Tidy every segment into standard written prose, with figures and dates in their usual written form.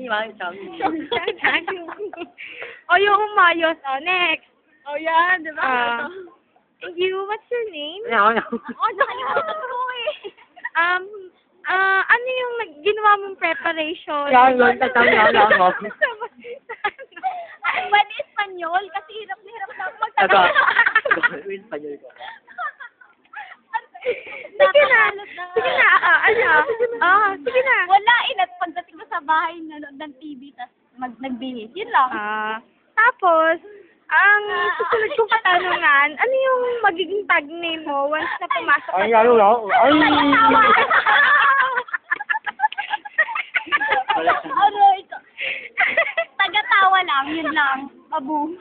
Manny Chang. O, yung umayos. O, next. Oh, yan, di ba? You, what's your name? Ano? Oh, nakalimutan ko eh. Ano yung ginawa mong preparation? Yan, tatang mo. Ay, when Espanyol, kasi hirap na ako Ito. magtagalog. Win pa yun ko. Sige na. Sige na. Sige na. Wala eh, pagdating ko sa bahay, nanood ng TV, tapos nagbihis. Yun lang. Tapos, ang susunod kong katanungan, ano yung magiging tag name mo once na pumasok ka? Ay, ano lang? Ay! Ano, ito? Taga-tawa lang, yun lang. Abu.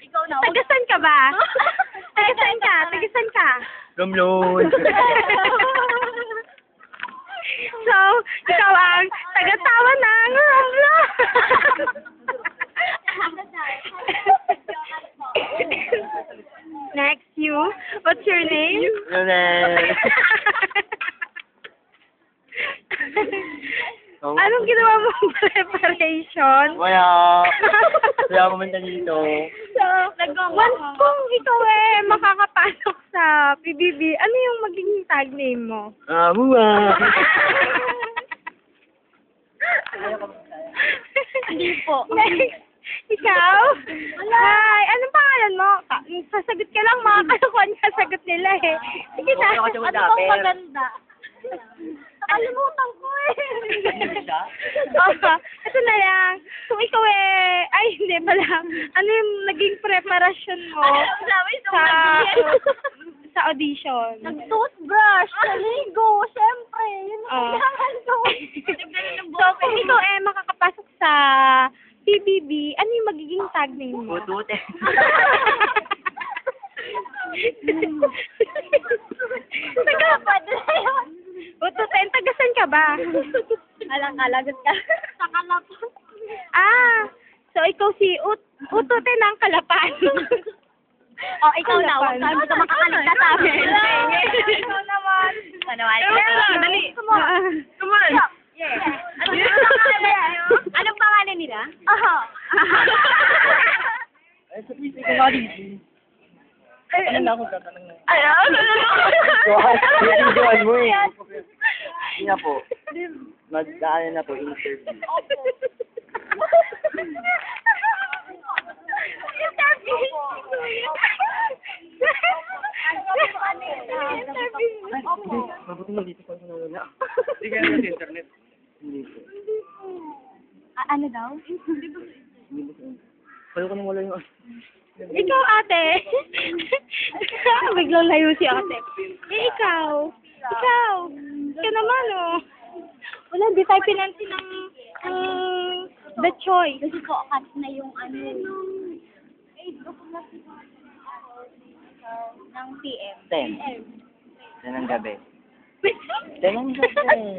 Ikaw na. Tagasan ka ba? Tagasan ka? Tagasan ka? Romlon. So, ikaw ang taga-tawa ng Romlo. Next, you. What's your name? Lionel. Anong ginawa mong preparation? Kaya pumunta dito. So, once kung ikaw makakapasok sa PBB, ano yung magiging tag name mo? Buwa. Hindi po. Next, ikaw? Hi, anong pangalan mo? Sasagot ka lang, mga kalokohan ka sagot nila eh. Sige na. Ano bang maganda? Nakalimutan ko eh. Ito na lang. Kung ikaw ay hindi pala. Ano yung naging preparasyon mo sa audition? Nag-toothbrush, naligo, syempre. Yun ang kailangan ko. So, kung ikaw makakapasok sa PBB, ano yung magiging tag name mo? Butute. Pwede na yun. Ututen, tagasan ka ba? Alang-alagot ka. Sa Kalapan. So ikaw si Ututen ng Kalapan. Oh, ikaw na. Huwag tayo makakaligtas sa amin. Ikaw naman. Dali. Come on. Yeah. Anong pangalan nila? Ay, sa PC ko nga dito. Ano na ako tatanong na? Videoan mo eh. Hindi na po. Magdaan na po, interview. Mabuti na dito pa sa wala. Hindi kaya sa internet. Hindi po. Ano daw? Hindi po. Kaya ko nang wala yung... Ikaw ate. Biglang layo si ate. Ikaw. Ikaw naman Wala, di tayo pinansin ng The Choice. Kasi ko, cut na yung ano. Ng PM. 10. 10 ng gabi. 10 ng gabi.